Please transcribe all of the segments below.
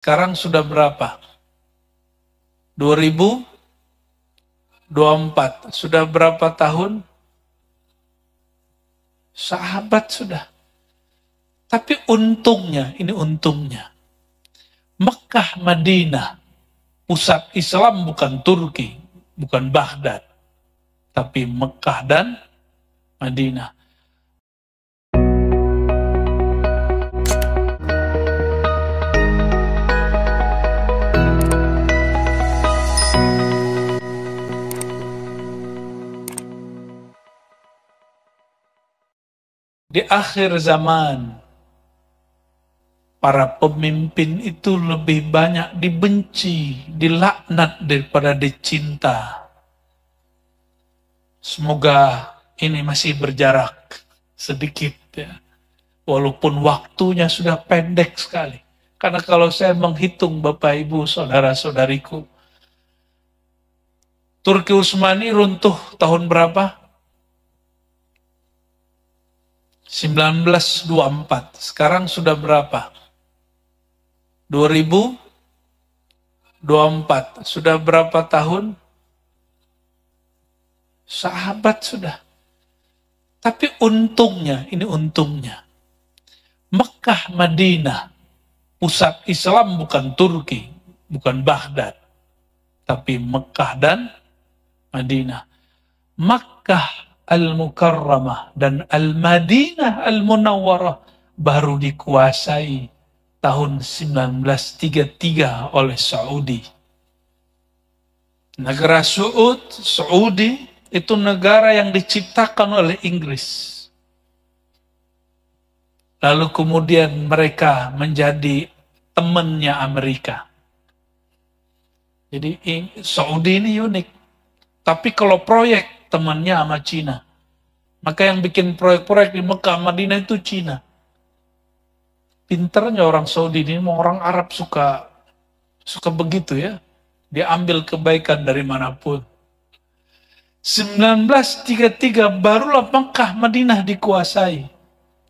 Sekarang sudah berapa? 2024. Sudah berapa tahun? Sahabat sudah. Tapi untungnya, ini untungnya. Mekah, Madinah, pusat Islam bukan Turki, bukan Baghdad, tapi Mekah dan Madinah. Di akhir zaman, para pemimpin itu lebih banyak dibenci, dilaknat daripada dicinta. Semoga ini masih berjarak sedikit ya. Walaupun waktunya sudah pendek sekali. Karena kalau saya menghitung Bapak Ibu saudara-saudariku, Turki Utsmani runtuh tahun berapa? 1924. Sekarang sudah berapa? 2024. Sudah berapa tahun? Sahabat sudah. Tapi untungnya, ini untungnya. Mekah, Madinah, pusat Islam bukan Turki, bukan Baghdad, tapi Mekah dan Madinah. Makkah Al-Mukarramah dan Al-Madinah Al-Munawwarah baru dikuasai tahun 1933 oleh Saudi. Negara Saudi itu negara yang diciptakan oleh Inggris. Lalu kemudian mereka menjadi temannya Amerika. Jadi Saudi ini unik. Tapi kalau proyek, temannya sama Cina. Maka yang bikin proyek-proyek di Mekah, Madinah itu Cina. Pinternya orang Saudi ini, orang Arab suka begitu ya. Dia ambil kebaikan dari manapun. 1933 barulah Mekah, Madinah dikuasai.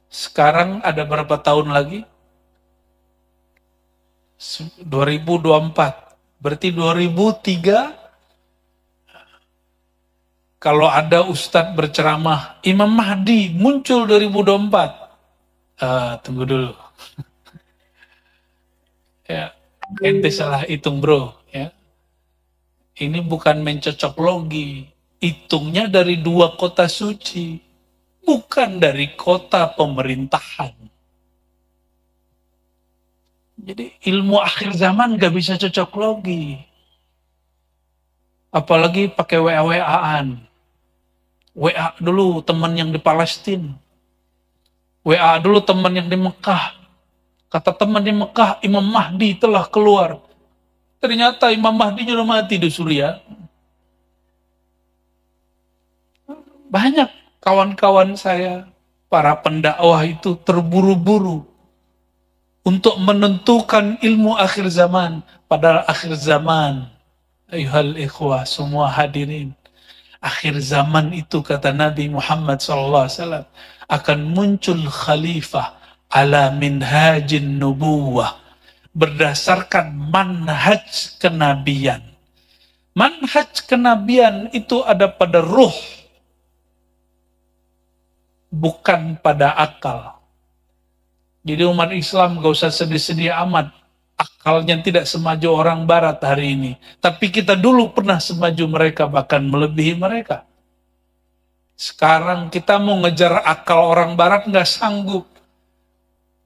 Sekarang ada berapa tahun lagi? 2024. Berarti 2003 kalau ada ustadz berceramah, Imam Mahdi muncul 2024. Tunggu dulu. Ya, ente salah hitung bro. Ya. Ini bukan mencocok logi. Hitungnya dari 2 kota suci. Bukan dari kota pemerintahan. Jadi ilmu akhir zaman gak bisa cocok logi. Apalagi pakai WA-WA-an. WA dulu teman yang di Palestina. WA dulu teman yang di Mekah. Kata teman di Mekah, Imam Mahdi telah keluar. Ternyata Imam Mahdi sudah mati di Suriah. Banyak kawan-kawan saya, para pendakwah itu terburu-buru untuk menentukan ilmu akhir zaman. Padahal akhir zaman, ayuhal ikhwah, semua hadirin, akhir zaman itu kata Nabi Muhammad SAW akan muncul khalifah ala minhajin nubuwah berdasarkan manhaj kenabian. Manhaj kenabian itu ada pada ruh, bukan pada akal. Jadi umat Islam gak usah sedih-sedih amat. Akalnya tidak semaju orang barat hari ini. Tapi kita dulu pernah semaju mereka, bahkan melebihi mereka. Sekarang kita mau ngejar akal orang barat gak sanggup.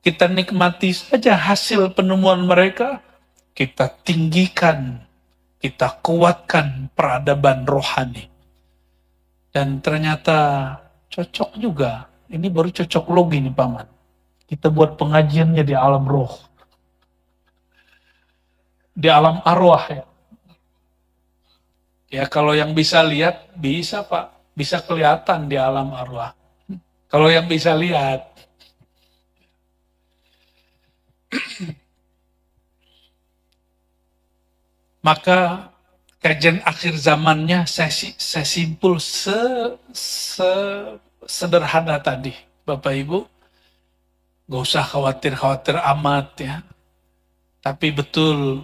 Kita nikmati saja hasil penemuan mereka. Kita tinggikan, kita kuatkan peradaban rohani. Dan ternyata cocok juga. Ini baru cocok logi nih Paman. Kita buat pengajiannya di alam roh. Di alam arwah ya. Ya kalau yang bisa lihat, bisa Pak. Bisa kelihatan di alam arwah. Kalau yang bisa lihat. Maka kajian akhir zamannya saya simpul sederhana tadi. Bapak Ibu, gak usah khawatir-khawatir amat ya. Tapi betul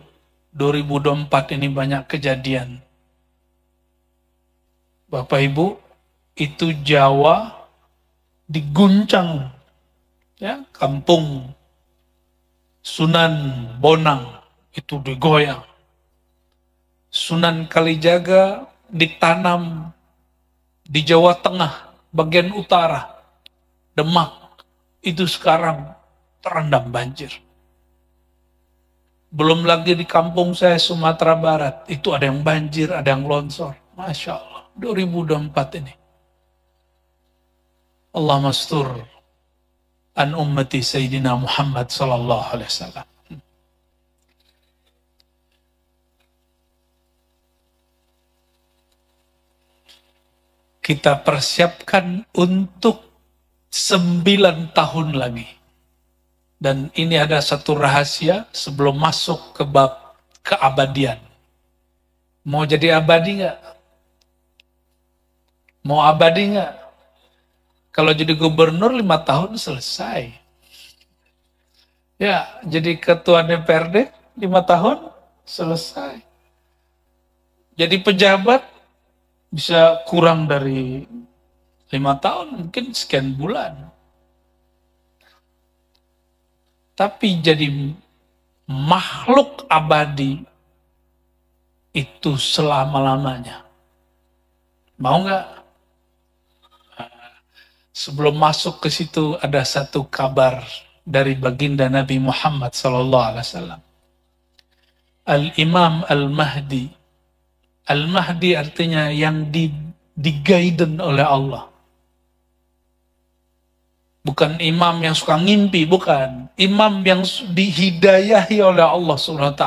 2024 ini banyak kejadian. Bapak Ibu, itu Jawa diguncang, ya, kampung Sunan Bonang itu digoyang. Sunan Kalijaga ditanam di Jawa Tengah, bagian utara, Demak, itu sekarang terendam banjir. Belum lagi di kampung saya, Sumatera Barat, itu ada yang banjir, ada yang longsor. Masya Allah, 2024 ini. Allah mastur an ummati Sayyidina Muhammad sallallahu alaihi wasallam. Kita persiapkan untuk 9 tahun lagi. Dan ini ada satu rahasia sebelum masuk ke bab keabadian. Mau jadi abadi nggak? Mau abadi nggak? Kalau jadi gubernur 5 tahun selesai. Ya, jadi ketua DPRD 5 tahun selesai. Jadi pejabat bisa kurang dari 5 tahun, mungkin sekian bulan. Tapi jadi makhluk abadi itu selama-lamanya. Mau nggak? Sebelum masuk ke situ ada satu kabar dari baginda Nabi Muhammad SAW. Al-Imam Al-Mahdi. Al-Mahdi artinya yang di-guiden oleh Allah. Bukan imam yang suka ngimpi, bukan. Imam yang dihidayahi oleh Allah SWT.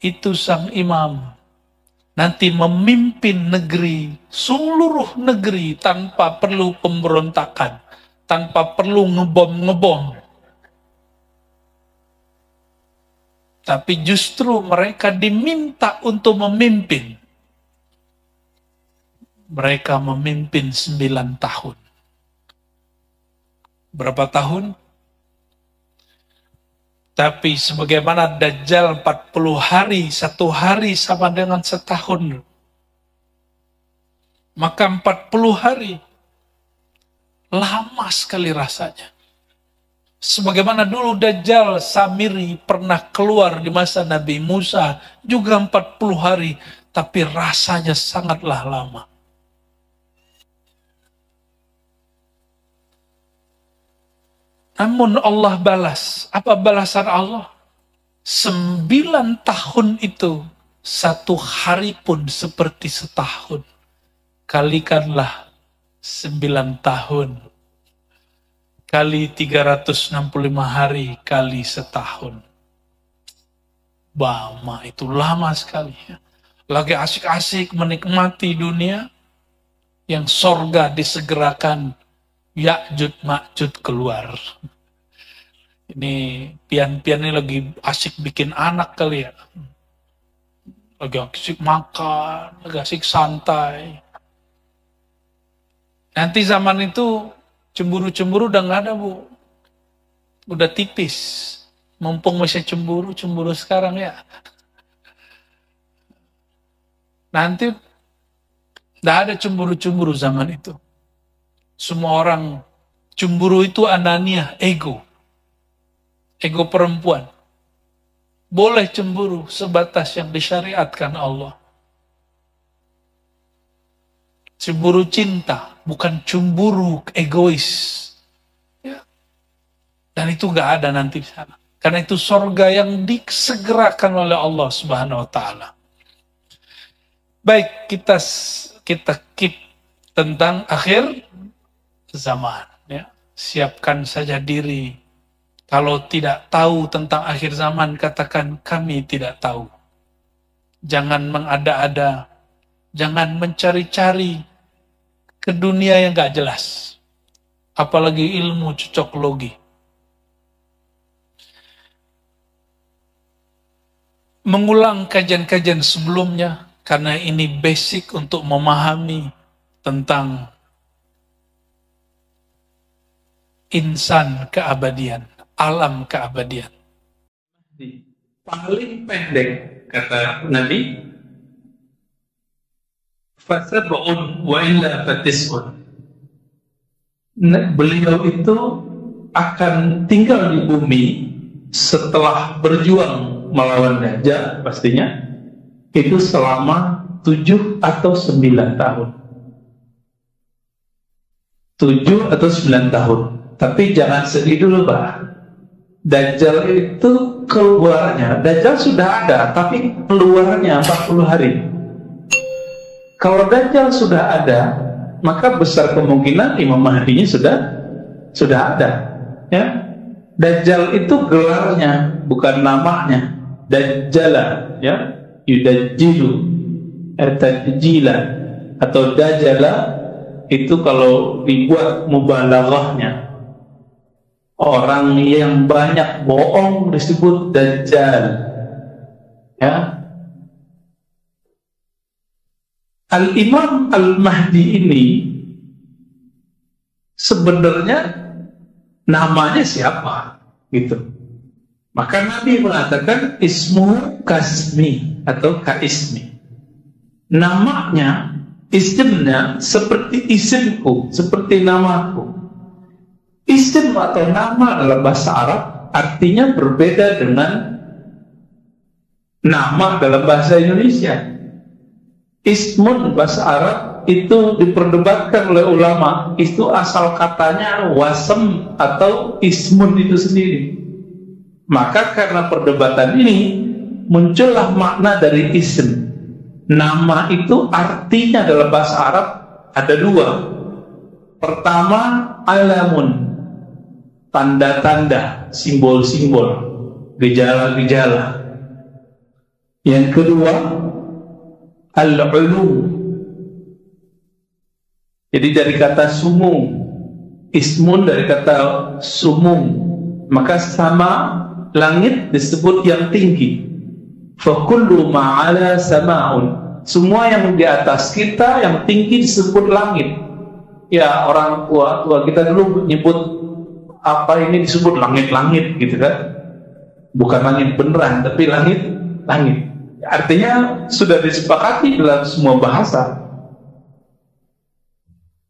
Itu sang imam. Nanti memimpin negeri, seluruh negeri tanpa perlu pemberontakan. Tanpa perlu ngebom-ngebom. Tapi justru mereka diminta untuk memimpin. Mereka memimpin 9 tahun. Berapa tahun? Tapi sebagaimana Dajjal 40 hari, 1 hari sama dengan setahun. Maka 40 hari, lama sekali rasanya. Sebagaimana dulu Dajjal Samiri pernah keluar di masa Nabi Musa, juga 40 hari, tapi rasanya sangatlah lama. Namun Allah balas. Apa balasan Allah? 9 tahun itu, 1 hari pun seperti setahun. Kalikanlah 9 tahun. Kali 365 hari, kali setahun. Bama, itu lama sekali. Lagi asik-asik menikmati dunia, yang sorga disegerakan, Ya'jud Ma'jud keluar. Ini pian-pian ini lagi asik bikin anak kali ya. Lagi asik makan, lagi asik santai. Nanti zaman itu cemburu-cemburu udah nggak ada, Bu. Udah tipis. Mumpung masih cemburu sekarang ya. Nanti nggak ada cemburu-cemburu zaman itu. Semua orang cemburu itu anania, ego. Ego perempuan. Boleh cemburu sebatas yang disyariatkan Allah. Cemburu cinta, bukan cemburu egois. Ya. Dan itu nggak ada nanti di sana. Karena itu sorga yang disegerakan oleh Allah Subhanahu Wa Taala. Baik, kita keep tentang akhir zaman. Ya. Siapkan saja diri. Kalau tidak tahu tentang akhir zaman, katakan kami tidak tahu. Jangan mengada-ada, jangan mencari-cari ke dunia yang gak jelas. Apalagi ilmu cocok logi. Mengulang kajian-kajian sebelumnya, karena ini basic untuk memahami tentang insan keabadian. Alam keabadian. paling pendek kata Nabi, fasab'un wa illa fatis'un. Beliau itu akan tinggal di bumi setelah berjuang melawan Dajjal pastinya itu selama 7 atau 9 tahun. 7 atau 9 tahun. Tapi jangan sedih dulu, Pak. Dajjal itu keluarnya, Dajjal sudah ada, tapi keluarnya 40 hari. Kalau Dajjal sudah ada, maka besar kemungkinan Imam Mahdinya sudah ada. Ya, Dajjal itu gelarnya, bukan namanya. Dajjala, ya, yudajjilu, atadjila, atau dajjala itu kalau dibuat mubalaghahnya. Orang yang banyak bohong disebut Dajjal. Ya. Al-Imam Al-Mahdi ini sebenarnya namanya siapa? Gitu. Maka Nabi mengatakan ismu kasmi atau kaismi. Namanya, isimnya seperti isimku, seperti namaku. Isim atau nama dalam bahasa Arab artinya berbeda dengan nama dalam bahasa Indonesia. Ismun bahasa Arab itu diperdebatkan oleh ulama, itu asal katanya wasem atau ismun itu sendiri. Maka karena perdebatan ini muncullah makna dari isim. Nama itu artinya dalam bahasa Arab ada 2. Pertama, alamun, tanda-tanda, simbol-simbol, gejala-gejala. Yang kedua, al-ulu. Jadi dari kata sumung, ismun dari kata sumung, maka sama langit disebut yang tinggi. Fa kullu ma'ala sama'un. Semua yang di atas kita yang tinggi disebut langit. Ya, orang tua kita dulu nyebut apa ini disebut langit-langit gitu kan. Bukan langit beneran, tapi langit. Artinya sudah disepakati dalam semua bahasa.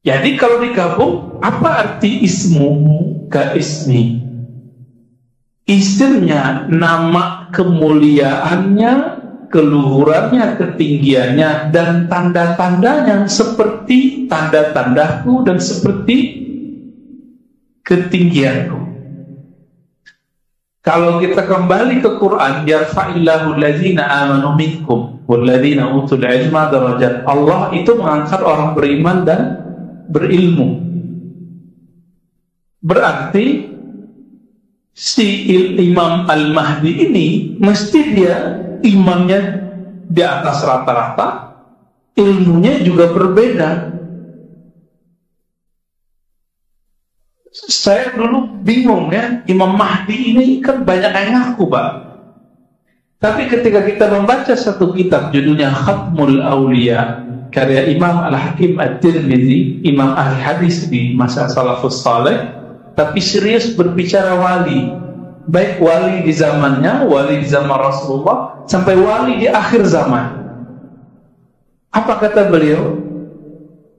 Jadi kalau digabung, apa arti ismu ka ismi? Isimnya nama kemuliaannya, keluhurannya, ketinggiannya, dan tanda-tandanya seperti tanda-tandaku dan seperti ketinggianku. Kalau kita kembali ke Quran, yarfa'illahu allazina amanu minkum walladzina utul ilma darajat. Allah itu mengangkat orang beriman dan berilmu. Berarti si Imam Al-Mahdi ini mesti dia imannya di atas rata-rata, ilmunya juga berbeda. Saya dulu bingung ya, Imam Mahdi ini kan banyak yang ngaku, Pak. Tapi ketika kita membaca satu kitab judulnya Khatmul Aulia karya Imam Al-Hakim At-Tirmidzi, Imam ahli hadis di masa salafus saleh, tapi serius berbicara wali, baik wali di zamannya, wali di zaman Rasulullah, sampai wali di akhir zaman. Apa kata beliau?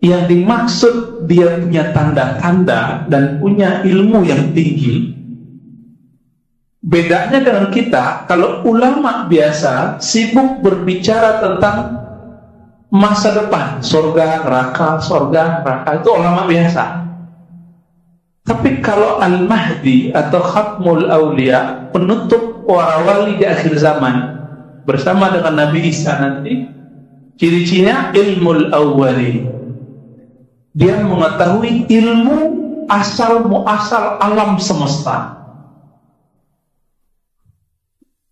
Yang dimaksud dia punya tanda-tanda dan punya ilmu yang tinggi. Bedanya dengan kita, kalau ulama biasa sibuk berbicara tentang masa depan, surga, neraka, itu ulama biasa. Tapi kalau Al-Mahdi atau Khatmul Aulia, penutup para wali di akhir zaman, bersama dengan Nabi Isa nanti, ciri-cirinya ilmul awwali. Dia mengetahui ilmu asal-muasal alam semesta.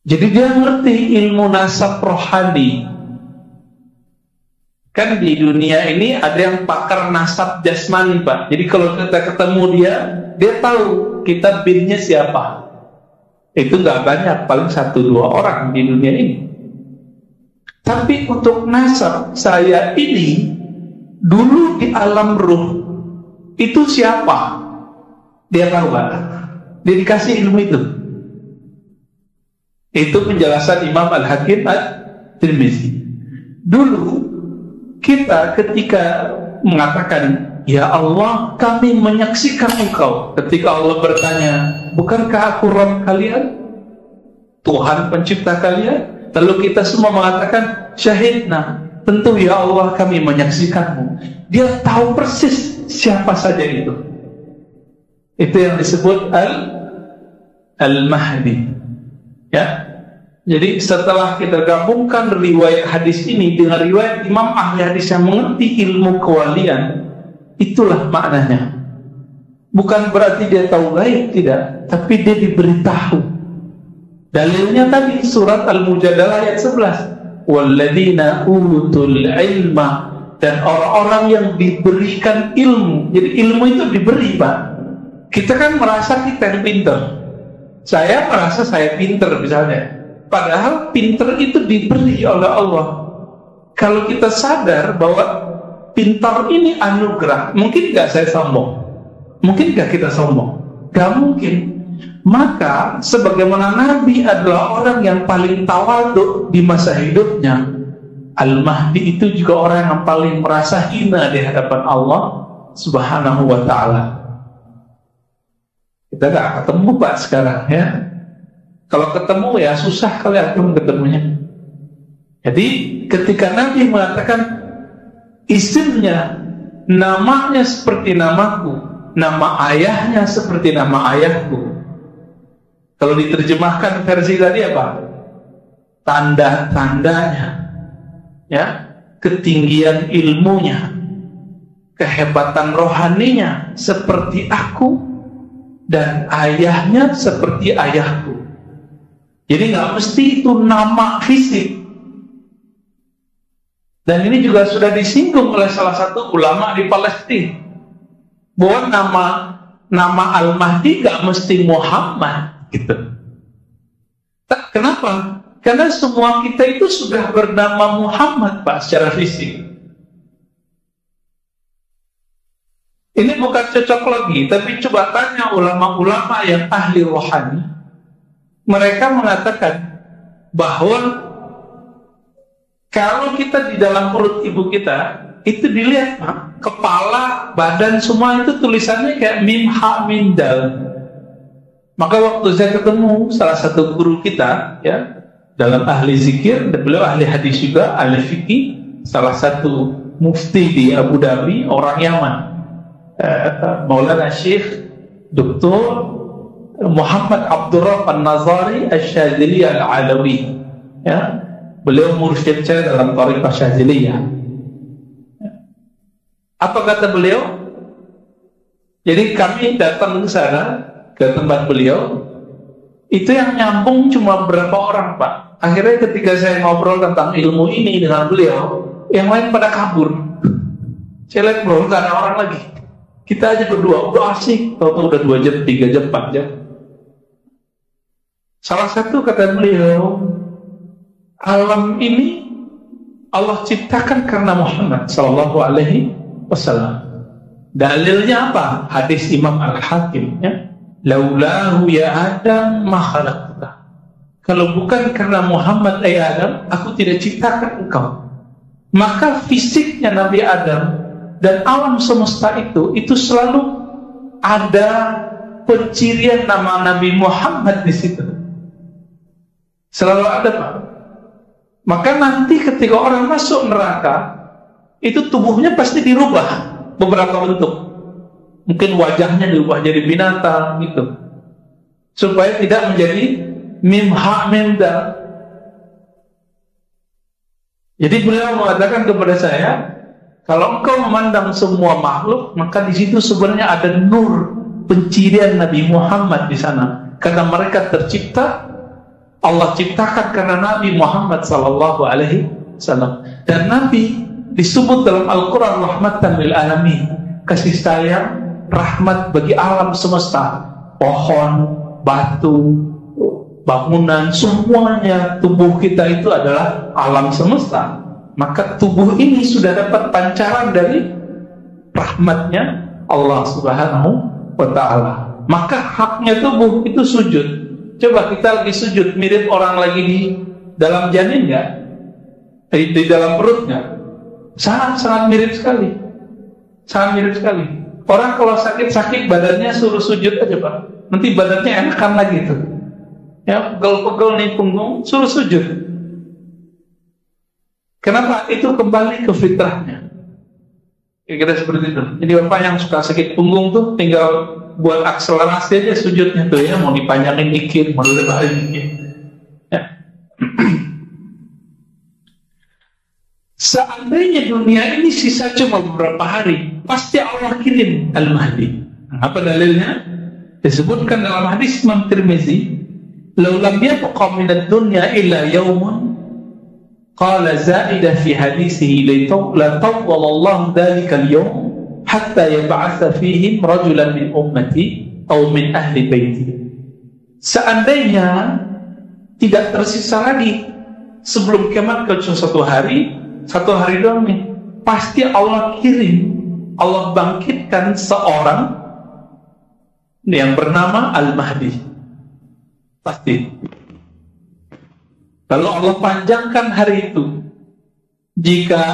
Jadi dia ngerti ilmu nasab rohani. Kan di dunia ini ada yang pakar nasab jasmani, Pak. Jadi kalau kita ketemu dia tahu kita binnya siapa. Itu nggak banyak, paling 1-2 orang di dunia ini. Tapi untuk nasab saya ini, dulu di alam ruh itu siapa? Dia tahu, Pak. Dia dikasih ilmu itu. Itu penjelasan Imam Al-Hakim At-Tirmizi. Dulu kita ketika mengatakan, ya Allah, kami menyaksikan Engkau. Ketika Allah bertanya, bukankah aku Rabb kalian, Tuhan pencipta kalian? Lalu kita semua mengatakan, syahidna, tentu ya Allah kami menyaksikanmu. Dia tahu persis siapa saja itu. Itu yang disebut Al-Mahdi. Ya, jadi setelah kita gabungkan riwayat hadis ini dengan riwayat imam ahli hadis yang mengerti ilmu kewalian, itulah maknanya. Bukan berarti dia tahu gaib, tidak, tapi dia diberitahu. Dalilnya tadi surat Al-Mujadalah ayat 11. Walladzina utul ilma, dan orang-orang yang diberikan ilmu. Jadi ilmu itu diberi, Pak. Kita kan merasa kita yang pintar. Saya merasa saya pinter misalnya, padahal pinter itu diberi oleh Allah. Kalau kita sadar bahwa pintar ini anugerah, mungkin gak saya sombong? Mungkin gak kita sombong? Gak mungkin. Maka sebagaimana Nabi adalah orang yang paling tawadhu di masa hidupnya, Al-Mahdi itu juga orang yang paling merasa hina di hadapan Allah Subhanahu wa ta'ala. Kita gak ketemu Pak sekarang, ya. Kalau ketemu ya susah kali aku ketemunya. Jadi ketika Nabi mengatakan isimnya, namanya seperti namaku, nama ayahnya seperti nama ayahku. Kalau diterjemahkan versi tadi apa? Tanda-tandanya, ya, ketinggian ilmunya, kehebatan rohaninya seperti aku, dan ayahnya seperti ayahku. Jadi nggak mesti itu nama fisik. Dan ini juga sudah disinggung oleh salah satu ulama di Palestina, bahwa nama Al-Mahdi nggak mesti Muhammad, gitu. Kenapa? Karena semua kita itu sudah bernama Muhammad, Pak, secara fisik. Ini bukan cocok lagi, tapi coba tanya ulama-ulama yang ahli rohani. Mereka mengatakan bahwa kalau kita di dalam perut ibu kita, itu dilihat, Pak, kepala, badan, semua itu tulisannya kayak mim, ha, min, dal. Maka waktu saya ketemu salah satu guru kita, ya, dalam ahli zikir, dan beliau ahli hadis juga, ahli fikih, salah satu mufti di Abu Dhabi, orang Yaman, Maulana Syekh Dr. Muhammad Abdurrahman An-Nazari Asy-Syadzili Al-Alawi, ya, beliau mursyid saya dalam thariqah Syadziliyah. Apa kata beliau? Jadi kami datang ke sana, ke tempat beliau, itu yang nyambung cuma berapa orang, Pak. Akhirnya ketika saya ngobrol tentang ilmu ini dengan beliau, yang lain pada kabur. Saya lihat bro, gak ada orang lagi. Kita aja berdua, udah asik. Tahu-tahu udah 2 jam, 3 jam, 4 jam. Salah satu kata beliau, alam ini Allah ciptakan karena Muhammad Sallallahu Alaihi Wasallam. Dalilnya apa? Hadis Imam Al-Hakim, ya. Laulahu ya Adam ma khalaqta. Kalau bukan karena Muhammad Adam, aku tidak ciptakan engkau. Maka fisiknya Nabi Adam dan alam semesta itu selalu ada pencirian nama Nabi Muhammad di situ. Selalu ada, Pak. Maka nanti ketika orang masuk neraka, itu tubuhnya pasti dirubah beberapa bentuk. Mungkin wajahnya dirubah jadi binatang gitu, supaya tidak menjadi mim, ha, mim, dal. Jadi beliau mengatakan kepada saya, kalau engkau memandang semua makhluk, maka di situ sebenarnya ada nur pencirian Nabi Muhammad di sana, karena mereka tercipta, Allah ciptakan karena Nabi Muhammad Sallallahu Alaihi Wasallam. Dan Nabi disebut dalam Al-Quran rahmatan lil alamin, kasih sayang, rahmat bagi alam semesta. Pohon, batu, bangunan, semuanya, tubuh kita itu adalah alam semesta. Maka tubuh ini sudah dapat pancaran dari rahmatnya Allah Subhanahu wa ta'ala. Maka haknya tubuh itu sujud. Coba kita lagi sujud, mirip orang lagi di dalam janin nggak? Di dalam perut nggak? Sangat mirip sekali. Sangat mirip sekali. Orang kalau sakit-sakit badannya suruh sujud aja Pak. Nanti badannya enakan lagi tuh. Ya, pegel-pegel nih punggung, suruh sujud. Kenapa? Itu kembali ke fitrahnya. Kira-kira seperti itu. Jadi Bapak yang suka sakit punggung tuh tinggal buat akselerasi aja sujudnya tuh ya, mau dipanjangin dikit, mau dilebarin dikit. Ya. Seandainya dunia ini sisa cuma beberapa hari, pasti Allah kirim Al-Mahdi. Apa dalilnya? Disebutkan dalam hadis Imam Tirmizi, "Lau lam yabqa min ad-dunya illa yawmun." Qala zaidah fi hadisihi la tawwala Allah dhalika al-yawm hatta yab'atha fihim rajulan min ummati atau min ahli baiti. Seandainya tidak tersisa lagi sebelum kiamat kecuali satu hari doang nih, pasti Allah kirim, Allah bangkitkan seorang yang bernama Al-Mahdi. Pasti. Lalu Allah panjangkan hari itu. Jika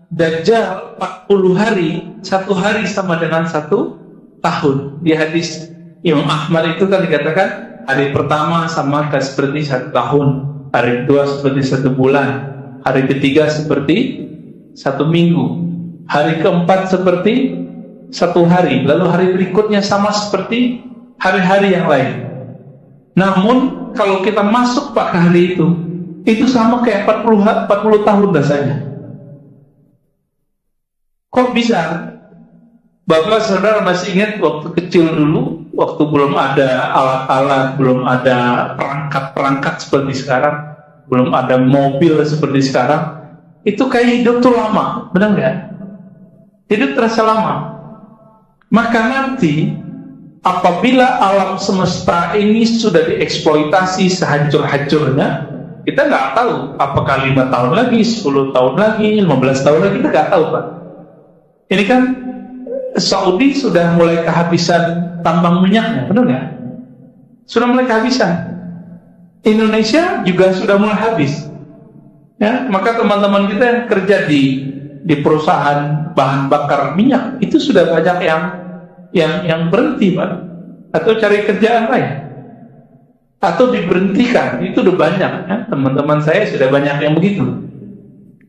Dajjal 40 hari, 1 hari sama dengan 1 tahun. Di hadis Imam Ahmad itu kan dikatakan hari pertama sama seperti 1 tahun, hari kedua seperti 1 bulan, hari ketiga seperti 1 minggu, hari keempat seperti 1 hari, lalu hari berikutnya sama seperti hari-hari yang lain. Namun kalau kita masuk pada hari itu sama kayak 40 tahun rasanya. Kok bisa? Bapak saudara masih ingat waktu kecil dulu, waktu belum ada alat-alat, belum ada perangkat-perangkat seperti sekarang, belum ada mobil seperti sekarang, itu kayak hidup tuh lama, benar nggak? Hidup terasa lama. Maka nanti apabila alam semesta ini sudah dieksploitasi sehancur-hancurnya, kita nggak tahu apakah 5 tahun lagi, 10 tahun lagi, 15 tahun lagi, kita nggak tahu Pak. Ini kan Saudi sudah mulai kehabisan tambang minyaknya, benar nggak? Sudah mulai kehabisan. Indonesia juga sudah mulai habis. Ya, maka teman-teman kita yang kerja di perusahaan bahan bakar minyak itu sudah banyak yang berhenti Pak, atau cari kerjaan lain, atau diberhentikan. Itu udah banyak ya. Teman-teman saya sudah banyak yang begitu.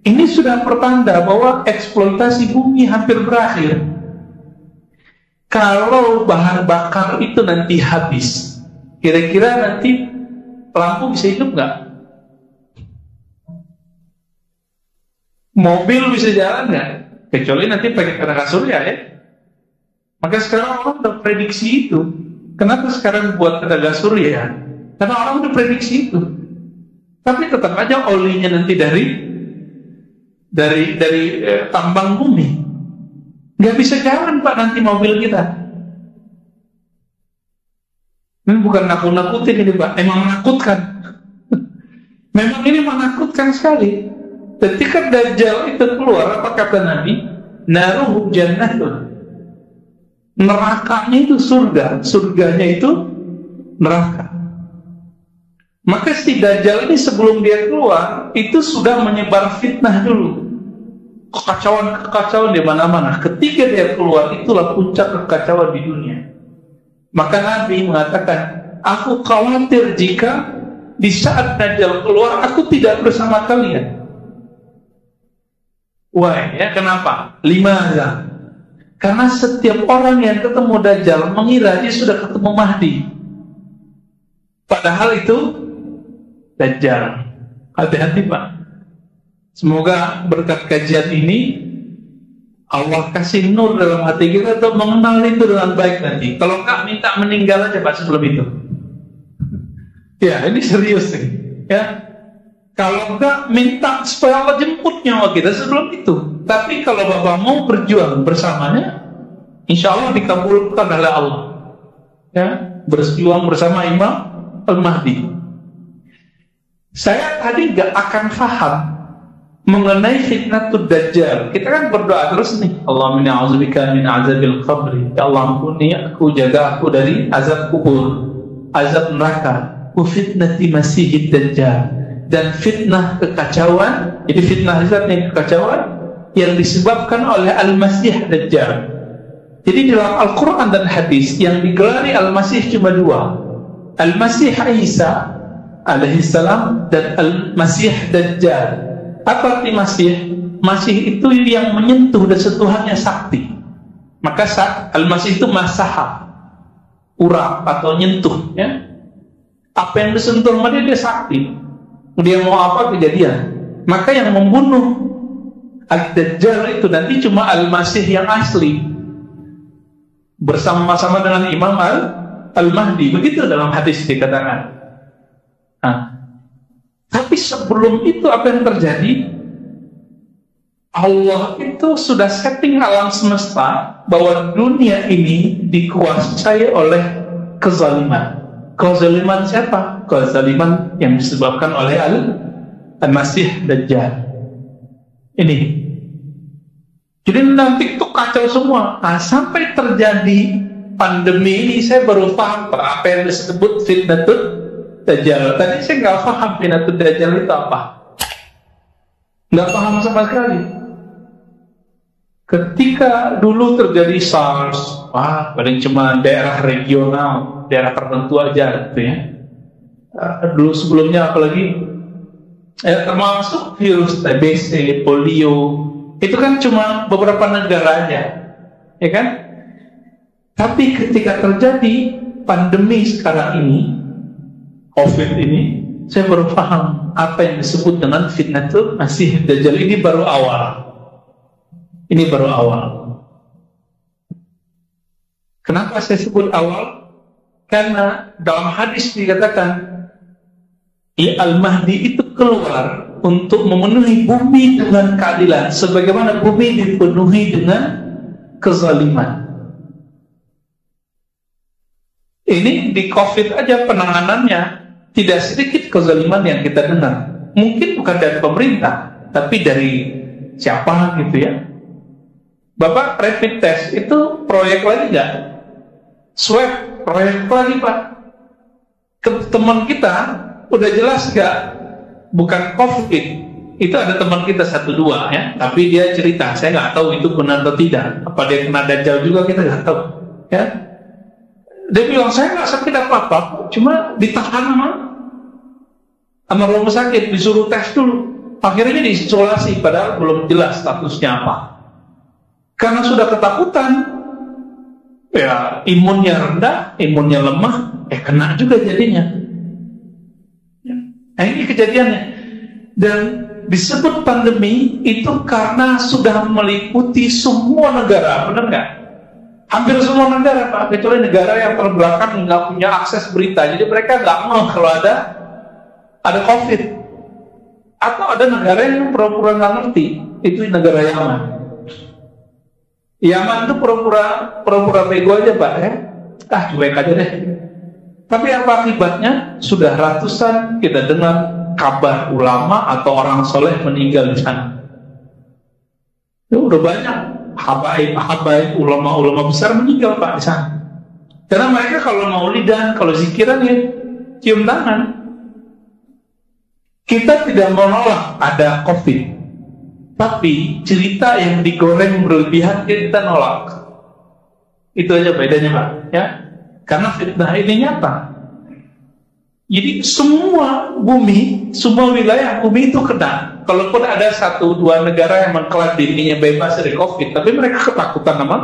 Ini sudah pertanda bahwa eksploitasi bumi hampir berakhir. Kalau bahan bakar itu nanti habis, kira-kira nanti lampu bisa hidup nggak? Mobil bisa jalan nggak? Kecuali nanti pakai tenaga surya ya. Maka sekarang orang udah prediksi itu. Kenapa sekarang buat tenaga surya? Karena orang udah prediksi itu. Tapi tetap aja olinya nanti dari tambang bumi. Nggak bisa jalan Pak nanti mobil kita. Ini bukan nakut-nakutin ini Pak, emang menakutkan. Memang ini menakutkan sekali. Ketika Dajjal itu keluar, apa kata Nabi? Naruhu jannatun. Nerakanya itu surga, surganya itu neraka. Maka si Dajjal ini sebelum dia keluar, itu sudah menyebar fitnah dulu. Kekacauan di mana-mana. Ketika dia keluar, itulah puncak kekacauan di dunia. Maka Nabi mengatakan, aku khawatir jika di saat Dajjal keluar, aku tidak bersama kalian. Why? Ya, kenapa? 5. Karena setiap orang yang ketemu Dajjal mengira dia sudah ketemu Mahdi. Padahal itu Dajjal. Hati-hati Pak. Semoga berkat kajian ini Allah kasih nur dalam hati kita untuk mengenal itu dengan baik nanti. Kalau enggak, minta meninggal aja Pak sebelum itu. Ya, ini serius nih. Ya. Kalau enggak, minta supaya Allah jemput nyawa kita sebelum itu. Tapi kalau Bapak mau berjuang bersamanya, insya Allah dikabulkan oleh Allah. Ya, berjuang bersama Imam Al-Mahdi. Saya tadi gak akan paham mengenai fitnatul Dajjal. Kita kan berdoa terus nih, Allahumma inni a'udzubika min azabil qabri. Ya Allah, ampuni aku, jaga aku dari azab kubur, azab neraka. wa fitnati Masiihid Dajjal, dan fitnah kekacauan. Jadi fitnah ini kekacauan yang disebabkan oleh Al-Masih Dajjal. Jadi dalam Al-Quran dan hadis yang digelari Al-Masih cuma dua, Al-Masih Isa alaihissalam dan Al-Masih Dajjal. Apa arti Masih? Masih itu yang menyentuh dan sentuhannya sakti. Maka Al-Masih itu masaha, urap atau nyentuh, ya. Apa yang disentuh sama dia sakti. Dia mau apa kejadian. Maka yang membunuh Ad-Dajjal itu nanti cuma Al-Masih yang asli, bersama-sama dengan Imam Al-Mahdi. Begitu dalam hadis dikatakan. Nah, tapi sebelum itu apa yang terjadi? Allah itu sudah setting alam semesta bahwa dunia ini dikuasai oleh kezaliman. Kezaliman siapa? Kezaliman yang disebabkan oleh Al-Masih Dajjal. Ini. Jadi nanti itu kacau semua. Nah, sampai terjadi pandemi ini saya baru paham apa yang disebut fitnatul Dajjal. Tadi saya nggak paham fitnatul Dajjal itu apa. Nggak paham sama sekali. Ketika dulu terjadi SARS, paling cuma daerah regional, daerah tertentu aja gitu ya. Dulu sebelumnya apalagi termasuk virus TBC, polio, itu kan cuma beberapa negara aja, ya kan? Tapi ketika terjadi pandemi sekarang ini, COVID ini, saya baru paham apa yang disebut dengan fitnatul Masih Dajjal. Ini baru awal. Ini baru awal. Kenapa saya sebut awal? Karena dalam hadis dikatakan Al-Mahdi itu keluar untuk memenuhi bumi dengan keadilan, sebagaimana bumi dipenuhi dengan kezaliman. Ini di COVID aja penanganannya tidak sedikit kezaliman yang kita dengar. Mungkin bukan dari pemerintah, tapi dari siapa gitu ya. Bapak, rapid test itu proyek lagi nggak? Swab proyek lagi Pak. Teman kita udah jelas nggak? Bukan COVID. Itu ada teman kita 1-2 ya, tapi dia cerita, saya nggak tahu itu benar atau tidak. Apa dia kena Dajjal juga kita nggak tahu. Ya, dia bilang saya nggak sakit apa-apa, cuma ditahan sama rumah sakit, disuruh tes dulu. Akhirnya diisolasi, padahal belum jelas statusnya apa. Karena sudah ketakutan, ya imunnya rendah, imunnya lemah, kena juga jadinya. Nah ini kejadiannya. Dan disebut pandemi itu karena sudah meliputi semua negara, benar nggak? Hampir semua negara Pak, kecuali negara yang terbelakang nggak punya akses berita. Jadi mereka nggak mau kalau ada COVID. Atau ada negara yang pura-pura nggak ngerti. Itu negara Yaman. Yaman itu pura-pura bego aja Pak ya. Cuek aja deh. Tapi apa akibatnya? Sudah ratusan kita dengar kabar ulama atau orang soleh meninggal di sana. Itu udah banyak habaib ulama-ulama besar meninggal Pak di sana. Karena mereka kalau maulidan, kalau zikiran ya cium tangan. Kita tidak menolak ada COVID, tapi cerita yang digoreng berlebihan kita nolak. Itu aja bedanya Pak ya. Karena fitnah ini nyata. Jadi semua bumi, semua wilayah bumi itu kena. Kalaupun ada 1-2 negara yang mengklaim dirinya bebas dari COVID, tapi mereka ketakutan sama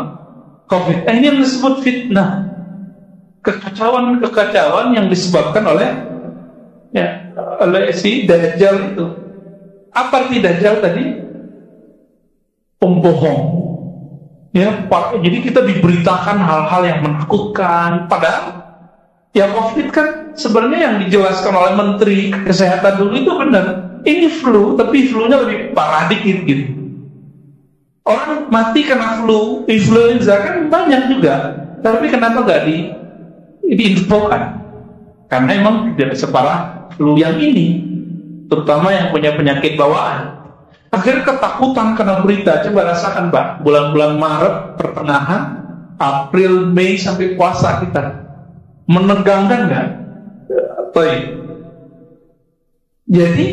COVID. Ini yang disebut fitnah. Kekacauan yang disebabkan oleh si Dajjal itu. Apa arti Dajjal tadi? Pembohong. Ya, Pak. Jadi kita diberitakan hal-hal yang menakutkan. Padahal ya COVID kan sebenarnya yang dijelaskan oleh Menteri Kesehatan dulu itu benar. Ini flu, tapi flu-nya lebih parah dikit gitu. Orang mati karena flu, influenza kan banyak juga. Tapi kenapa nggak diinfokan? Karena emang tidak separah flu yang ini, terutama yang punya penyakit bawaan. Akhirnya ketakutan karena berita. Coba rasakan Pak, bulan-bulan Maret, pertengahan, April, Mei sampai puasa kita. Menegangkan nggak? Baik. Jadi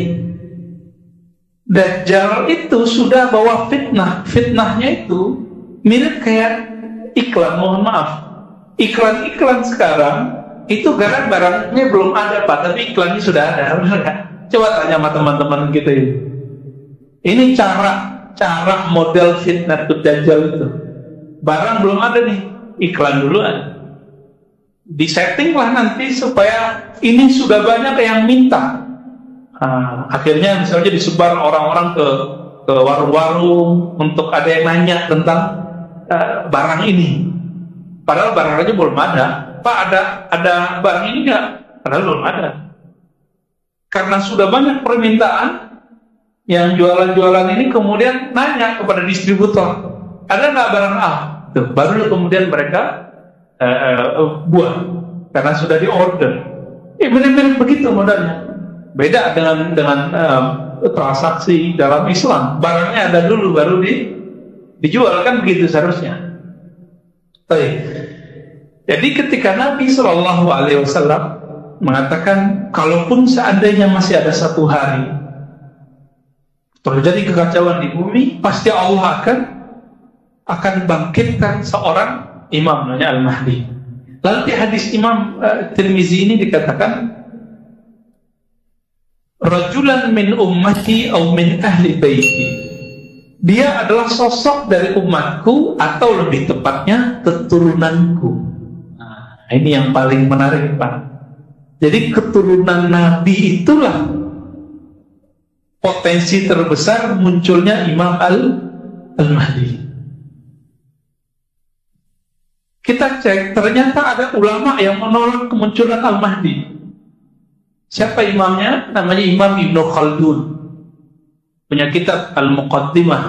Dajjal itu sudah bawa fitnah. Fitnahnya itu mirip kayak iklan, mohon maaf. Iklan-iklan sekarang itu barang-barangnya belum ada Pak, tapi iklannya sudah ada. Coba tanya sama teman-teman kita ini. Ini cara model fitnah Dajjal itu. Barang belum ada nih, iklan duluan. Disetting lah nanti supaya ini sudah banyak yang minta. Akhirnya misalnya disebar orang-orang ke warung-warung untuk ada yang nanya tentang barang ini. Padahal barangnya belum ada. Pak, ada barang ini nggak? Padahal belum ada. Karena sudah banyak permintaan, yang jualan-jualan ini kemudian nanya kepada distributor, ada nggak barang A? Tuh, baru kemudian mereka buat karena sudah diorder. Benar-benar begitu modalnya. Beda dengan transaksi dalam Islam. Barangnya ada dulu baru dijual, kan begitu seharusnya. Baik. Jadi ketika Nabi SAW mengatakan, kalaupun seandainya masih ada satu hari terjadi kekacauan di bumi, pasti Allah akan bangkitkan seorang imam namanya Al-Mahdi. Lalu di hadis Imam Tirmizi ini dikatakan, rajulan min ummati atau min ahli baiti. Dia adalah sosok dari umatku atau lebih tepatnya keturunanku. Nah, ini yang paling menarik Pak. Jadi keturunan Nabi itulah potensi terbesar munculnya Imam Al-Mahdi. Kita cek, ternyata ada ulama yang menolak kemunculan Al-Mahdi. Siapa imamnya? Namanya Imam Ibnu Khaldun. Punya kitab Al-Muqaddimah,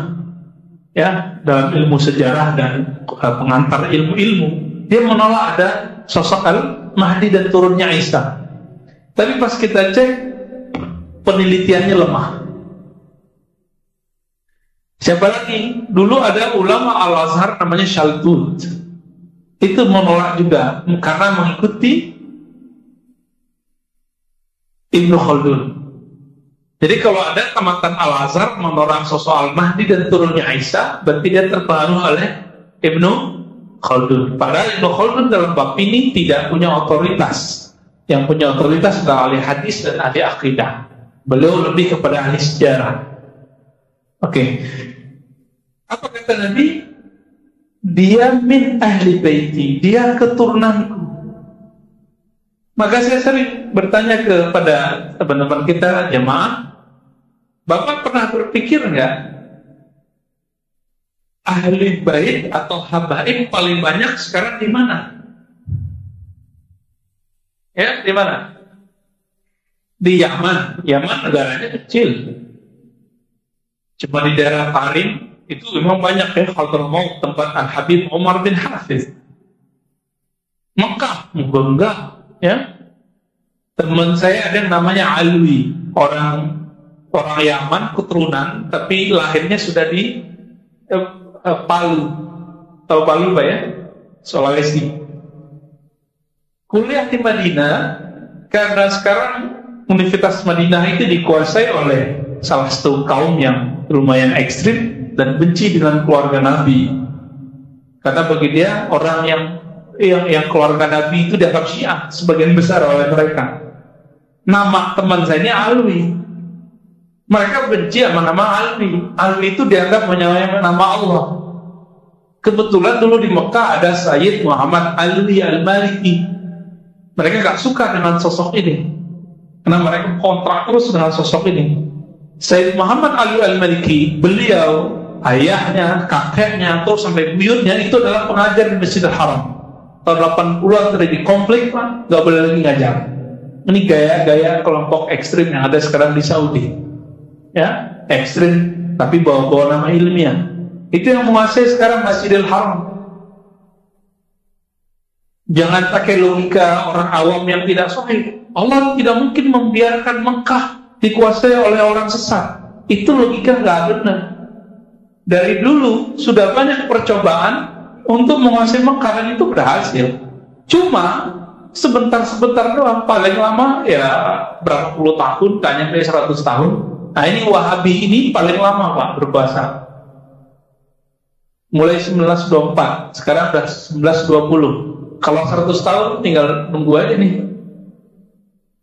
ya, dalam ilmu sejarah dan pengantar ilmu-ilmu. Dia menolak ada sosok Al-Mahdi dan turunnya Isa. Tapi pas kita cek, penelitiannya lemah. Siapa lagi? Dulu ada ulama Al-Azhar namanya Shaltut. Itu menolak juga karena mengikuti Ibnu Khaldun. Jadi kalau ada tamatan Al-Azhar menolak sosok Al-Mahdi dan turunnya Isa, berarti dia terpengaruh oleh Ibnu Khaldun. Padahal Ibnu Khaldun dalam bab ini tidak punya otoritas. Yang punya otoritas adalah ahli hadis dan ahli akidah. Beliau lebih kepada ahli sejarah. Oke. Apa kata Nabi? Dia min ahli baiti, dia keturunanku. Maka saya sering bertanya kepada teman-teman kita jemaah, Bapak pernah berpikir nggak ahli bait atau habaib paling banyak sekarang di mana? Ya, di mana? Di Yaman. Yaman negaranya kecil. Cuma di daerah Tarim itu memang banyak ya, Hadramaut, tempat Al-Habib Umar bin Hafiz. Mekah, enggak, ya. Teman saya ada yang namanya Alwi, orang Yaman keturunan, tapi lahirnya sudah di Palu. Tahu Palu Pak ya? Sulawesi. Kuliah di Madinah, karena sekarang Universitas Madinah itu dikuasai oleh salah satu kaum yang lumayan ekstrim dan benci dengan keluarga Nabi. Karena bagi dia orang yang keluarga Nabi itu dianggap Syiah sebagian besar oleh mereka. Nama teman saya ini Alwi. Mereka benci sama nama Alwi. Alwi itu dianggap menyamai nama Allah. Kebetulan dulu di Mekah ada Sayyid Muhammad Alwi Al-Maliki. Mereka gak suka dengan sosok ini, karena mereka kontrak terus dengan sosok ini. Sayyid Muhammad Alwi Al-Maliki, beliau, ayahnya, kakeknya, terus sampai buyutnya itu adalah pengajar di Masjidil Haram. Tahun 80-an terjadi konflik, Pak, gak boleh lagi ngajar. Ini gaya-gaya kelompok ekstrim yang ada sekarang di Saudi. Ya, ekstrim tapi bawa-bawa nama ilmiah. Itu yang menguasai sekarang Masjidil Haram. Jangan pakai logika orang awam yang tidak sahih. Allah tidak mungkin membiarkan Mekah dikuasai oleh orang sesat. Itu logika nggak benar. Dari dulu sudah banyak percobaan untuk menguasai Mekah dan itu berhasil. Cuma sebentar-sebentar doang, paling lama ya berapa puluh tahun, tak nyampe 100 tahun. Nah ini Wahabi ini paling lama Pak berkuasa. Mulai 1924, sekarang udah 1920. Kalau 100 tahun tinggal nunggu aja nih.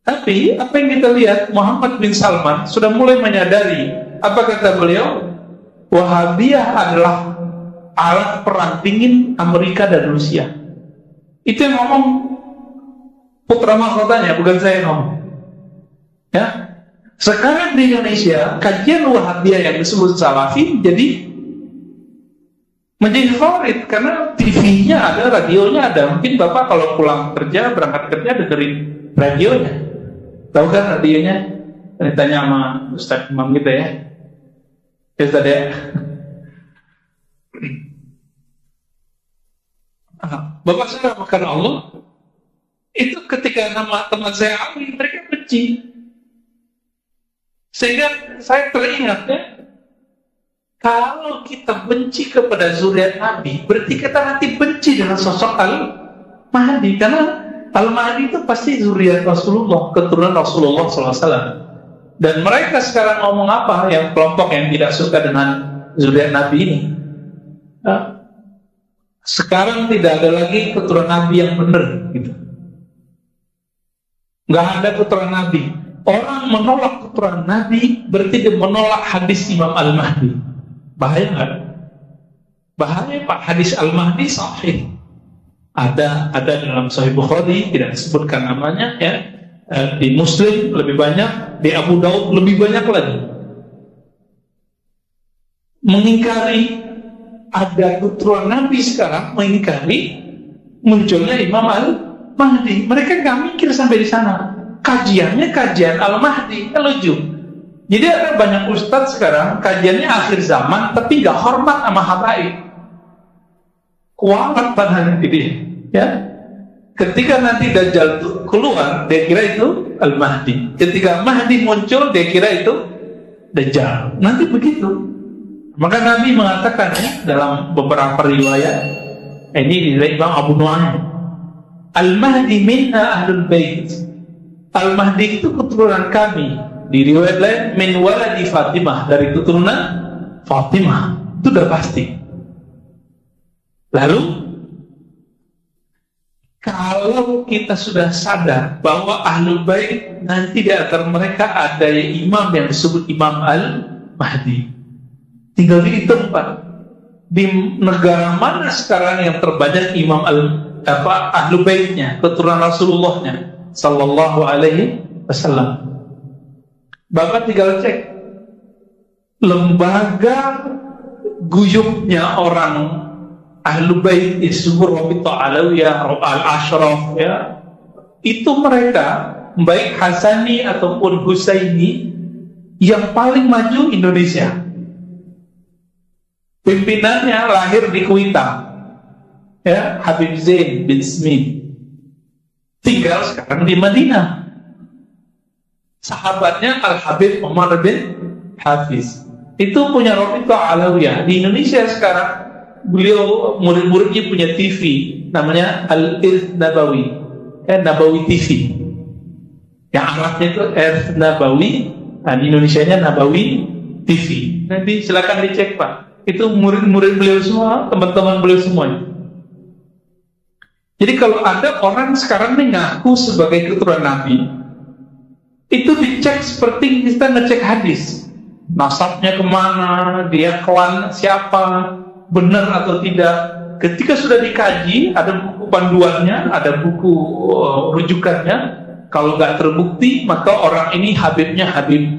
Tapi apa yang kita lihat, Muhammad bin Salman sudah mulai menyadari. Apa kata beliau? Wahabiyah adalah alat perang dingin Amerika dan Rusia. Itu yang ngomong putra mahkotanya, bukan saya yang ngomong. Ya, sekarang di Indonesia kajian Wahabiyah yang disebut Salafi menjadi favorit karena TV-nya ada, radionya ada. Mungkin Bapak kalau pulang kerja, berangkat kerja dengerin radionya. Tahu kan radionya? Ditanya sama Ustadz Imam kita ya. Ya Ustadz ya. Bapak saya makan Allah. Itu ketika nama teman saya Ali, mereka benci. Sehingga saya teringat ya, kalau kita benci kepada zuriat Nabi, berarti kita nanti benci dengan sosok Al-Mahdi. Karena Al-Mahdi itu pasti zuriat Rasulullah, keturunan Rasulullah SAW. Dan mereka sekarang ngomong apa, yang kelompok yang tidak suka dengan zuriat Nabi ini. Sekarang tidak ada lagi keturunan Nabi yang benar gitu. Nggak ada keturunan Nabi. Orang menolak keturunan Nabi berarti dia menolak hadis Imam Al-Mahdi. Bahaya nggak? Bahaya Pak. Hadis Al-Mahdi sahih. Ada dalam Sahih Bukhari, tidak disebutkan namanya ya. Di Muslim lebih banyak, di Abu Daud lebih banyak lagi. Mengingkari ada keturunan Nabi sekarang, mengingkari munculnya Imam Al-Mahdi. Mereka nggak mikir sampai di sana. Kajiannya kajian Al-Mahdi, lucu. Jadi ada banyak ustadz sekarang kajiannya akhir zaman, tapi nggak hormat sama habaib. Kualat padahal gitu ya. Ketika nanti Dajjal itu keluar, dia kira itu Al-Mahdi. Ketika Mahdi muncul, dia kira itu Dajjal. Nanti begitu. Maka Nabi mengatakan ya, dalam beberapa riwayat, ini dari Imam Abu Nu'aim, Al-Mahdi minna ahlul bait. Al-Mahdi itu keturunan kami. Di riwayat lain, min waladi Fatimah, dari keturunan Fatimah. Itu udah pasti. Lalu, kalau kita sudah sadar bahwa ahlul bait nanti di antara mereka ada imam yang disebut Imam Al-Mahdi. Tinggal dihitung Pak, di negara mana sekarang yang terbanyak imam ahlul baitnya, keturunan Rasulullahnya sallallahu alaihi wasallam. Bapak tinggal cek lembaga guyupnya orang ahlul bait disebut Rabithah Alawiyah, Al-Ashraf ya. Itu mereka baik Hasani ataupun Husaini yang paling maju Indonesia. Pimpinannya lahir di Kuita, ya, Habib Zain bin Smith. Tinggal sekarang di Madinah. Sahabatnya Al-Habib Umar bin Hafiz. Itu punya Rabithah Alawiyah. Di Indonesia sekarang, beliau murid-muridnya punya TV, namanya Al-Irth Nabawi, Nabawi TV. Yang Arabnya itu Irth Nabawi, nah di Indonesianya Nabawi TV. Nanti silakan dicek Pak. Itu murid-murid beliau semua, teman-teman beliau semuanya. Jadi kalau ada orang sekarang ini ngaku sebagai keturunan Nabi, itu dicek seperti kita ngecek hadis. Nasabnya kemana, dia klan siapa, benar atau tidak. Ketika sudah dikaji, ada buku panduannya, ada buku rujukannya. Kalau nggak terbukti, maka orang ini Habibnya Habib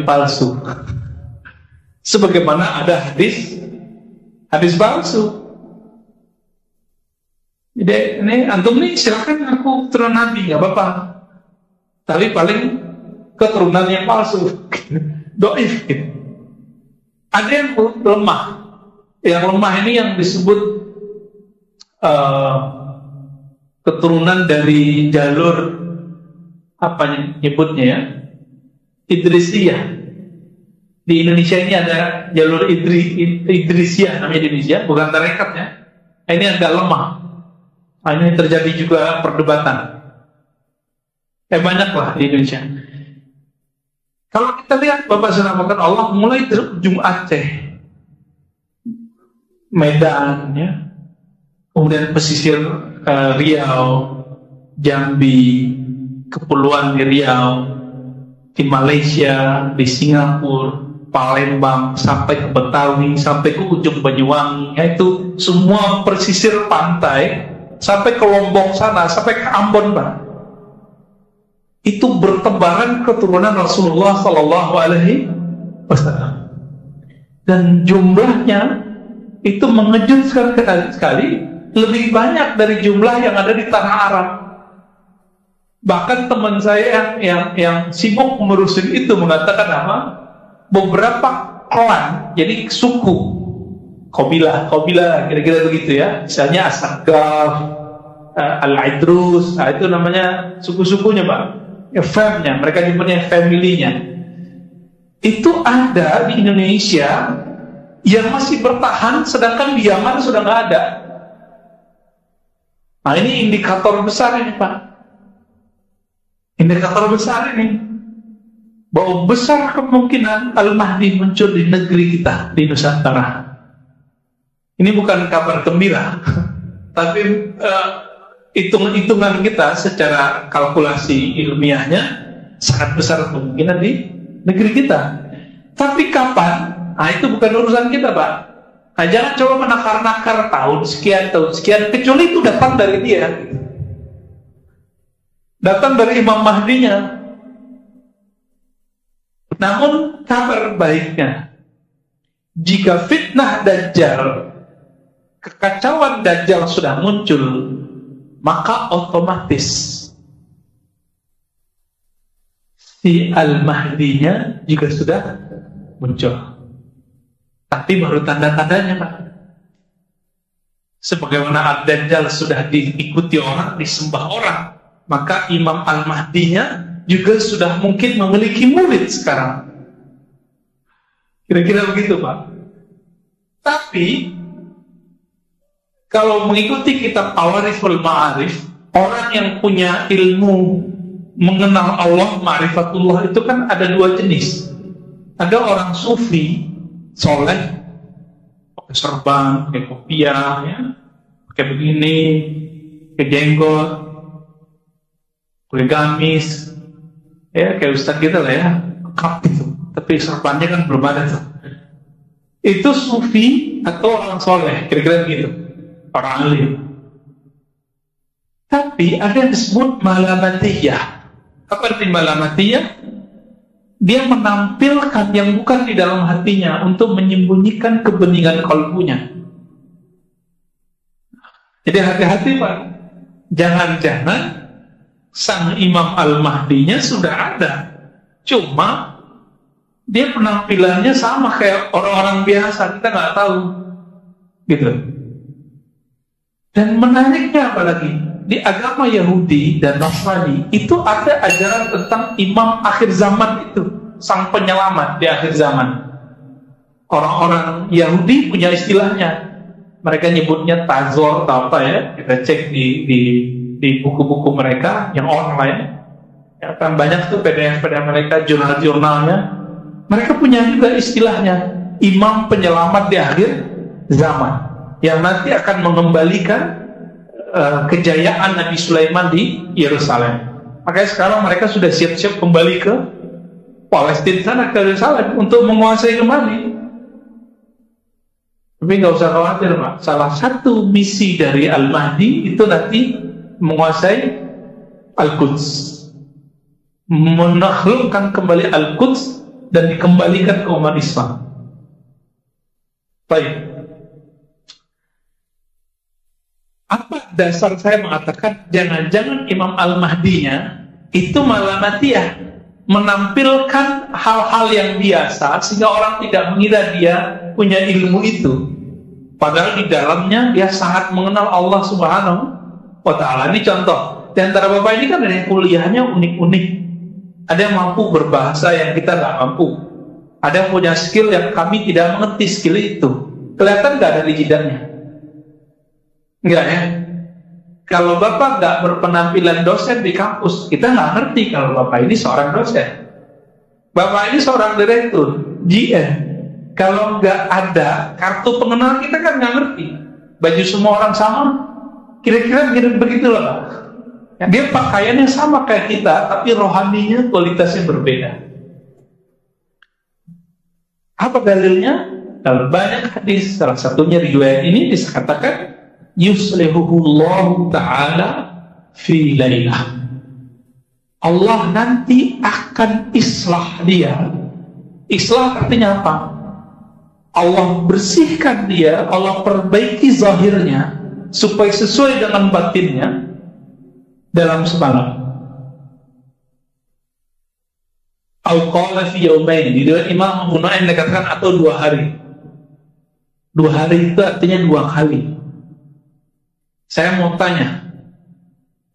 palsu. Sebagaimana ada hadis palsu. Jadi ini antum nih silakan aku keturunan Nabi, nggak apa-apa. Tapi paling keturunan yang palsu, doif. Ada yang lemah. Yang lemah ini yang disebut keturunan dari jalur apa nyebutnya ya, Idrisiyah. Di Indonesia ini ada jalur Idrisiyah namanya di Indonesia, bukan tarekat ya. Ini agak lemah. Nah, ini terjadi juga perdebatan. Banyak lah di Indonesia. Kalau kita lihat Bapak Selamatkan Allah mulai dari ujung Aceh, Medan, ya, kemudian pesisir Riau, Jambi, Kepulauan Riau, di Malaysia, di Singapura, Palembang, sampai ke Betawi, sampai ke ujung Banyuwangi, yaitu semua pesisir pantai, sampai ke Lombok sana, sampai ke Ambon, Pak. Itu bertebaran keturunan Rasulullah Sallallahu Alaihi Wasallam, dan jumlahnya itu mengejutkan sekali, lebih banyak dari jumlah yang ada di tanah Arab. Bahkan teman saya yang sibuk ngurusin itu mengatakan apa? Beberapa klan, jadi suku, kabilah kira-kira begitu ya. Misalnya As-Saqqaf, Al-Idrus, itu namanya suku-sukunya, Pak. Famnya, mereka nyebutnya family-nya. Itu ada di Indonesia yang masih bertahan, sedangkan di Yaman sudah nggak ada. Nah, ini indikator besar ini, Pak. Indikator besar ini, bahwa besar kemungkinan Al-Mahdi muncul di negeri kita, di Nusantara. Ini bukan kabar gembira, tapi hitung-hitungan kita secara kalkulasi ilmiahnya sangat besar kemungkinan di negeri kita. Tapi kapan? Nah, itu bukan urusan kita, Pak. Nah, jangan coba menakar-nakar tahun sekian, kecuali itu datang dari dia, datang dari Imam Mahdinya. Namun kabar baiknya, jika fitnah Dajjal, kekacauan Dajjal sudah muncul, maka otomatis si Al-Mahdinya juga sudah muncul. Tapi baru tanda-tandanya, Pak. Sebagaimana Ad-Dajjal sudah diikuti orang, disembah orang, maka Imam Al-Mahdinya juga sudah mungkin memiliki murid sekarang. Kira-kira begitu, Pak. Tapi kalau mengikuti kitab Al-Wariful Ma'arif, orang yang punya ilmu mengenal Allah, ma'rifatullah, itu kan ada dua jenis. Ada orang sufi soleh, pakai serban, pakai kopiah, ya, pakai begini, pakai jenggot, pakai gamis, ya kayak ustaz kita lah ya, lengkap gitu. Tapi serbannya kan belum ada tuh. Itu sufi atau orang soleh, kira-kira begitu, orang alim. Tapi ada yang disebut malamatiyah. Apa arti malamatiyah? Dia menampilkan yang bukan di dalam hatinya untuk menyembunyikan kebeningan kalbunya. Jadi hati-hati, Pak. Jangan-jangan sang Imam Al-Mahdinya sudah ada, cuma dia penampilannya sama kayak orang-orang biasa, kita nggak tahu, gitu. Dan menariknya apalagi di agama Yahudi dan Nasrani itu ada ajaran tentang Imam akhir zaman itu, sang penyelamat di akhir zaman. Orang-orang Yahudi punya istilahnya, mereka nyebutnya Tazor atau apa ya, kita cek di buku-buku mereka yang online, ya kan banyak tuh PDF mereka, jurnal-jurnalnya. Mereka punya juga istilahnya, Imam penyelamat di akhir zaman, yang nanti akan mengembalikan kejayaan Nabi Sulaiman di Yerusalem. Makanya sekarang mereka sudah siap-siap kembali ke Palestina sana, ke Yerusalem, untuk menguasai kembali. Tapi nggak usah khawatir, Pak. Salah satu misi dari Al-Mahdi itu nanti menguasai Al-Quds, menaklukkan kembali Al-Quds dan dikembalikan ke umat Islam. Baik. Apa dasar saya mengatakan jangan-jangan Imam Al-Mahdinya itu malamatiyah, menampilkan hal-hal yang biasa sehingga orang tidak mengira dia punya ilmu itu, padahal di dalamnya dia sangat mengenal Allah Subhanahu wa Ta'ala. Ini contoh. Di antara Bapak ini kan ada yang kuliahnya unik-unik, ada yang mampu berbahasa yang kita nggak mampu, ada yang punya skill yang kami tidak mengerti skill itu. Kelihatan nggak dari jidatnya? Enggak ya? Kalau Bapak nggak berpenampilan dosen di kampus, kita nggak ngerti kalau Bapak ini seorang dosen. Bapak ini seorang direktur, GM. Kalau nggak ada kartu pengenal, kita kan nggak ngerti. Baju semua orang sama, kira-kira begitu loh Pak. Dia pakaiannya sama kayak kita, tapi rohaninya kualitasnya berbeda. Apa dalilnya? Dalam banyak hadis, salah satunya riwayat ini disatakan yuslihuhullahu ta'ala fi lailah. Allah nanti akan islah dia. Islah artinya apa? Allah bersihkan dia, Allah perbaiki zahirnya supaya sesuai dengan batinnya dalam semalam. Al-qala fi yaumain, di riwayat Imam Abu Nu'aim dikatakan atau 2 hari. 2 hari itu artinya 2 kali. Saya mau tanya,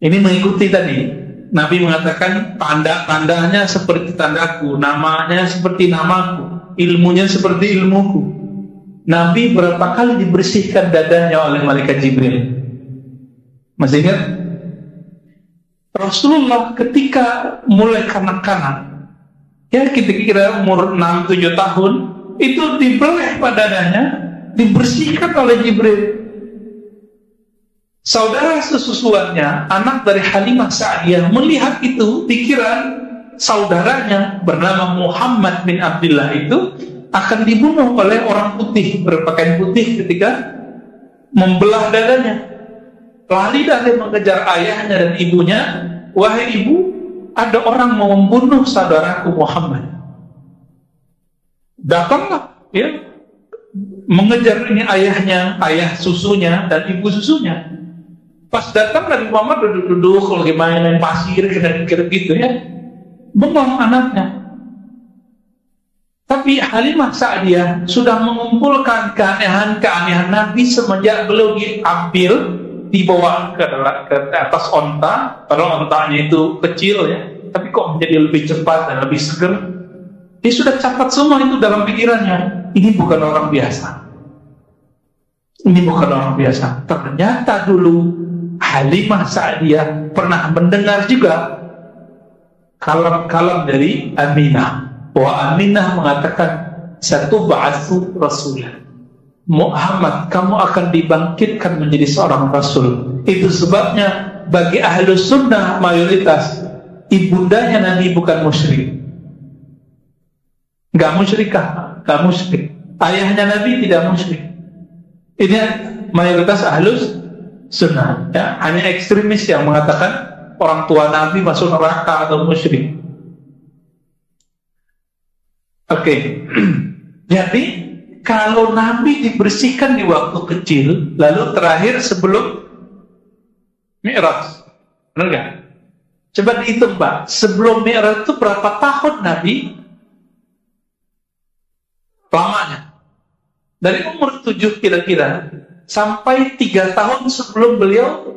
ini mengikuti tadi. Nabi mengatakan tanda-tandanya seperti tandaku, namanya seperti namaku, ilmunya seperti ilmuku. Nabi berapa kali dibersihkan dadanya oleh malaikat Jibril? Masih ingat? Rasulullah ketika mulai kanak-kanak, ya kira-kira umur 6-7 tahun, itu dibeleh pada dadanya, dibersihkan oleh Jibril. Saudara sesusuannya, anak dari Halimah Sa'diyah, melihat itu, pikiran saudaranya bernama Muhammad bin Abdullah itu akan dibunuh oleh orang putih berpakaian putih ketika membelah dadanya. Lari dari mengejar ayahnya dan ibunya, wahai ibu, ada orang mau membunuh saudaraku Muhammad. Datanglah, ya, mengejar ini ayahnya, ayah susunya dan ibu susunya. Pas datang Nabi Muhammad duduk-duduk, lagi main pasir, kira-kira gitu ya, bengong anaknya. Tapi Halimah Sa'diyah sudah mengumpulkan keanehan-keanehan Nabi semenjak beliau diambil, dibawa ke atas onta. Kalau ontanya itu kecil ya, tapi kok menjadi lebih cepat dan lebih seger. Dia sudah catat semua itu dalam pikirannya. Ini bukan orang biasa. Ini bukan orang biasa. Ternyata dulu Halimah Sa'diyah pernah mendengar juga kalam-kalam dari Aminah. Bahwa Aminah mengatakan, satu ba'atsu rasulah, Muhammad, kamu akan dibangkitkan menjadi seorang rasul. Itu sebabnya bagi ahlu sunnah mayoritas ibundanya Nabi bukan musyrik. Gak musyrikah? Gak musyrik. Ayahnya Nabi tidak musyrik. Ini mayoritas ahlus sunnah ya. Hanya ekstremis yang mengatakan orang tua Nabi masuk neraka atau musyrik. Oke. Jadi kalau Nabi dibersihkan di waktu kecil, lalu terakhir sebelum Mi'raj, benar gak? Coba dihitung Pak, sebelum Mi'raj itu berapa tahun Nabi lamanya? Dari umur 7 kira-kira sampai 3 tahun sebelum beliau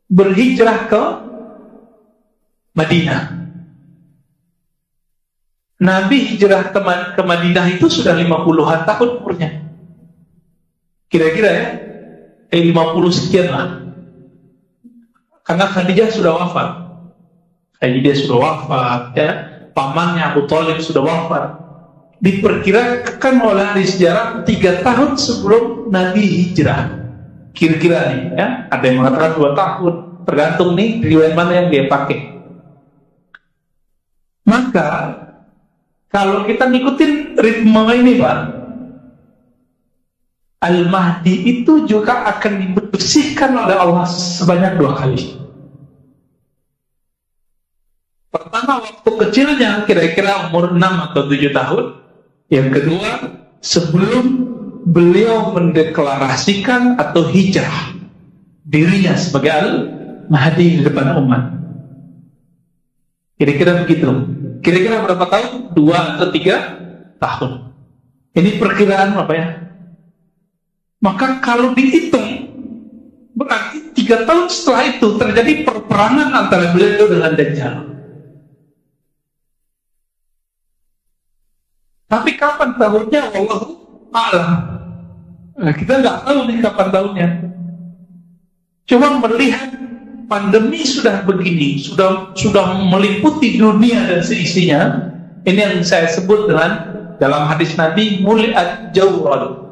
berhijrah ke Madinah. Nabi hijrah ke Madinah itu sudah 50-an tahun umurnya. Kira-kira ya, 50 sekian lah. Karena Khadijah sudah wafat. Khadijah sudah wafat ya. Pamannya Abu Thalib sudah wafat. Diperkirakan oleh ahli sejarah 3 tahun sebelum Nabi hijrah. Kira-kira nih ya, ada yang mengatakan 2 tahun, tergantung nih riwayat mana yang dia pakai. Maka kalau kita ngikutin ritme ini Pak, Al-Mahdi itu juga akan dibersihkan oleh Allah sebanyak 2 kali. Pertama waktu kecilnya, kira-kira umur 6 atau 7 tahun. Yang kedua, sebelum beliau mendeklarasikan atau hijrah dirinya sebagai Al-Mahdi di depan umat. Kira-kira begitu. Kira-kira berapa tahun? 2 atau 3 tahun. Ini perkiraan apa ya? Maka kalau dihitung, berarti 3 tahun setelah itu terjadi perperangan antara beliau dengan Dajjal. Tapi kapan tahunnya? Wallahu a'lam. Nah, kita nggak tahu nih kapan tahunnya. Coba melihat pandemi sudah begini, sudah meliputi dunia dan seisinya. Ini yang saya sebut dengan dalam hadis Nabi, muliat jawrad.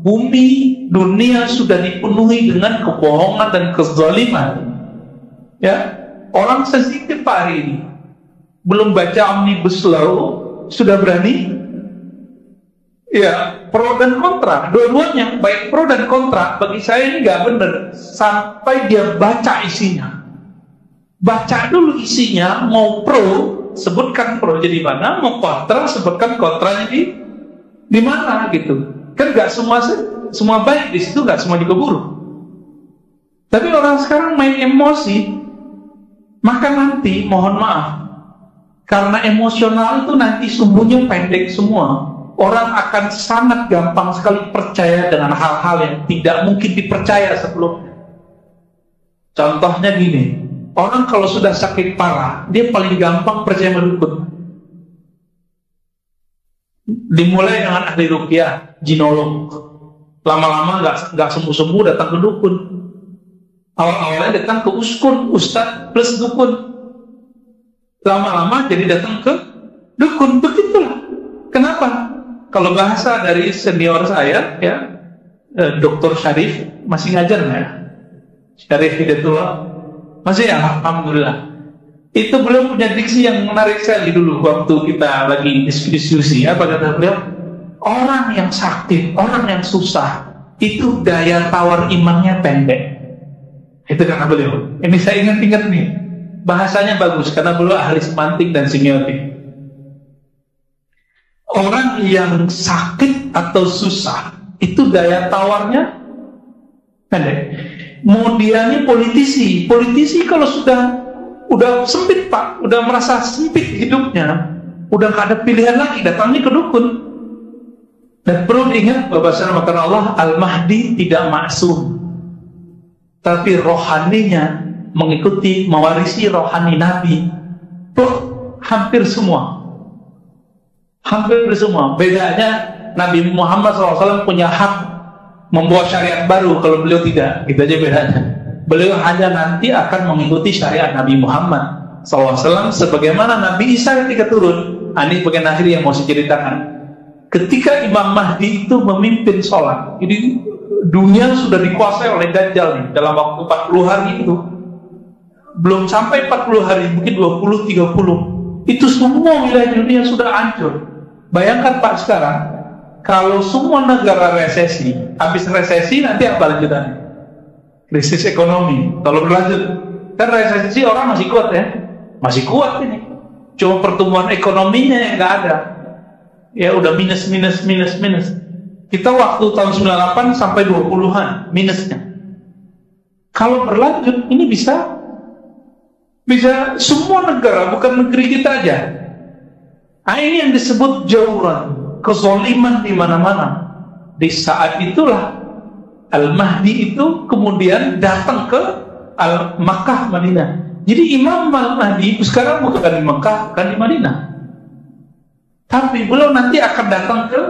Bumi dunia sudah dipenuhi dengan kebohongan dan kezaliman. Ya, orang sensitif hari ini belum baca Omnibus Law sudah berani. Ya, pro dan kontra, dua-duanya baik pro dan kontra. Bagi saya ini nggak benar sampai dia baca isinya. Baca dulu isinya, mau pro sebutkan pro jadi mana, mau kontra sebutkan kontranya di mana gitu. Kan nggak semua baik di situ, nggak semua dikeburu. Tapi orang sekarang main emosi, maka nanti mohon maaf, karena emosional itu nanti sumbunya pendek semua. Orang akan sangat gampang sekali percaya dengan hal-hal yang tidak mungkin dipercaya sebelumnya. Contohnya gini, orang kalau sudah sakit parah, dia paling gampang percaya sama dukun. Dimulai dengan ahli ruqyah, jinolog. Lama-lama nggak sembuh-sembuh datang ke dukun. Awal-awalnya datang ke uskun, ustadz plus dukun. Lama-lama jadi datang ke dukun. Begitulah. Kenapa? Kalau bahasa dari senior saya, ya, Dr. Syarif masih ngajar nggak? Syarif Hidayatullah masih ya, alhamdulillah. Itu beliau punya diksi yang menarik sekali dulu waktu kita lagi diskusi. Apa kata beliau? Orang yang sakit, orang yang susah, itu daya tawar imannya pendek. Itu kata beliau. Ini saya ingat-ingat nih. Bahasanya bagus karena beliau ahli semantik dan semiotik. Orang yang sakit atau susah itu daya tawarnya pendek. Mau dia nih politisi kalau udah sempit Pak, udah merasa sempit hidupnya, udah gak ada pilihan lagi, datangnya ke dukun. Dan perlu diingat bahwasanya maka Allah Al-Mahdi tidak maksum, tapi rohaninya mengikuti, mewarisi rohani Nabi. Hampir semua. Bedanya Nabi Muhammad SAW punya hak membawa syariat baru, kalau beliau tidak. Gitu aja bedanya. Beliau hanya nanti akan mengikuti syariat Nabi Muhammad SAW sebagaimana Nabi Isa ketika turun. Ini bagian akhir yang mau saya ceritakan. Ketika Imam Mahdi itu memimpin sholat, jadi dunia sudah dikuasai oleh Dajjal nih, dalam waktu 40 hari itu. Belum sampai 40 hari, mungkin 20-30. Itu semua wilayah dunia sudah hancur. Bayangkan Pak sekarang, kalau semua negara resesi, habis resesi nanti apa lanjutannya? Krisis ekonomi. Kalau berlanjut, kan resesi orang masih kuat ya, masih kuat ini. Cuma pertumbuhan ekonominya yang nggak ada. Ya udah minus. Kita waktu tahun 98 sampai 20-an minusnya. Kalau berlanjut, ini bisa semua negara, bukan negeri kita aja. Nah, ini yang disebut jauran, kezaliman di mana-mana. Di saat itulah Al-Mahdi itu kemudian datang ke Makkah, Madinah. Jadi Imam Al-Mahdi itu sekarang bukan di Makkah, bukan di Madinah. Tapi beliau nanti akan datang ke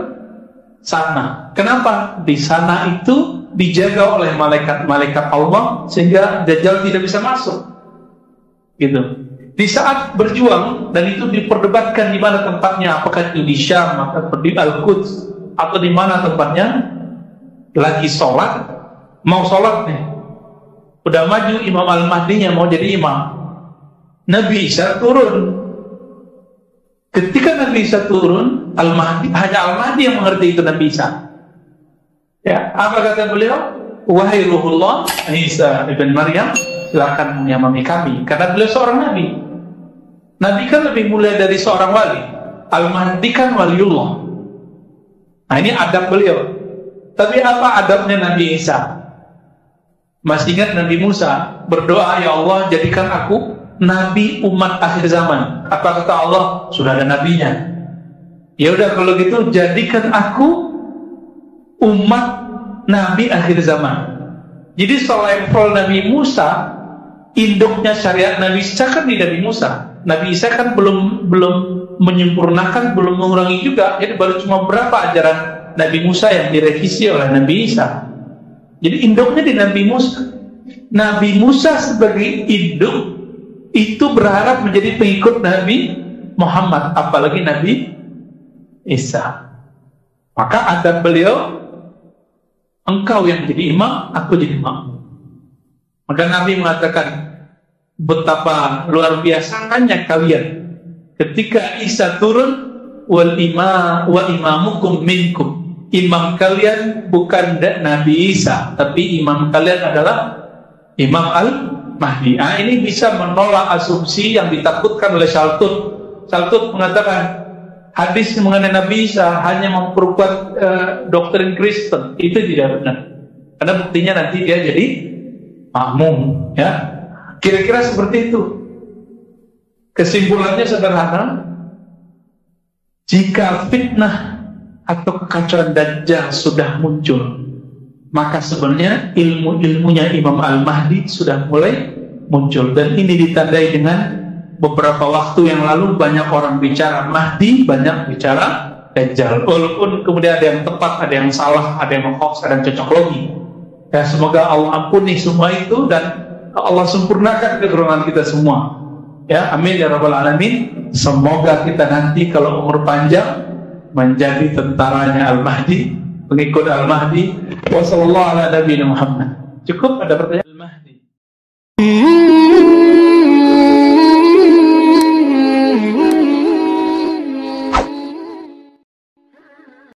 sana. Kenapa? Di sana itu dijaga oleh malaikat Allah sehingga Dajjal tidak bisa masuk. Gitu. Di saat berjuang dan itu diperdebatkan di mana tempatnya, apakah itu di Syam atau di Al-Quds atau di mana tempatnya, lagi sholat, mau sholat nih, udah maju Imam Al-Mahdinya mau jadi imam, Nabi Isa turun. Ketika Nabi Isa turun, Al-Mahdi, hanya Al-Mahdi yang mengerti itu Nabi Isa. Ya, apa kata beliau? Wahai Ruhullah Isa ibn Maryam, silakan menyamami kami, karena beliau seorang nabi. Nabi kan lebih mulia dari seorang wali. Al-Mahdi kan waliullah. Nah, ini adab beliau. Tapi apa adabnya Nabi Isa? Masih ingat Nabi Musa berdoa, ya Allah jadikan aku nabi umat akhir zaman. Apa kata Allah? Sudah ada nabinya. Ya udah kalau gitu jadikan aku umat nabi akhir zaman. Jadi selevel Nabi Musa, induknya syariat Nabi Isa kan di Nabi Musa. Nabi Isa kan belum menyempurnakan, belum mengurangi juga. Jadi baru cuma berapa ajaran Nabi Musa yang direvisi oleh Nabi Isa. Jadi induknya di Nabi Musa. Nabi Musa sebagai induk itu berharap menjadi pengikut Nabi Muhammad, apalagi Nabi Isa. Maka adab beliau, engkau yang jadi imam, aku jadi makmum. Maka Nabi mengatakan, betapa luar biasanya kalian ketika Isa turun, wa imamukum minkum. Imam kalian bukan Nabi Isa, tapi imam kalian adalah Imam Al-Mahdi. Ini bisa menolak asumsi yang ditakutkan oleh Shaltut. Shaltut mengatakan hadis mengenai Nabi Isa hanya memperkuat doktrin Kristen. Itu tidak benar, karena buktinya nanti dia jadi makmum, ya. Kira-kira seperti itu. Kesimpulannya sederhana, jika fitnah atau kekacauan Dajjal sudah muncul, maka sebenarnya ilmu-ilmunya Imam Al-Mahdi sudah mulai muncul. Dan ini ditandai dengan beberapa waktu yang lalu banyak orang bicara Mahdi, banyak bicara Dajjal. Walaupun kemudian ada yang tepat, ada yang salah, ada yang hoax, ada yang cocok logi. Ya, semoga Allah ampuni semua itu dan Allah sempurnakan keturunan kita semua. Ya, amin ya rabbal alamin. Semoga kita nanti kalau umur panjang menjadi tentaranya Al-Mahdi, pengikut Al-Mahdi. Wassallallahu ala nabiyina Muhammad. Cukup, ada pertanyaan? Al-Mahdi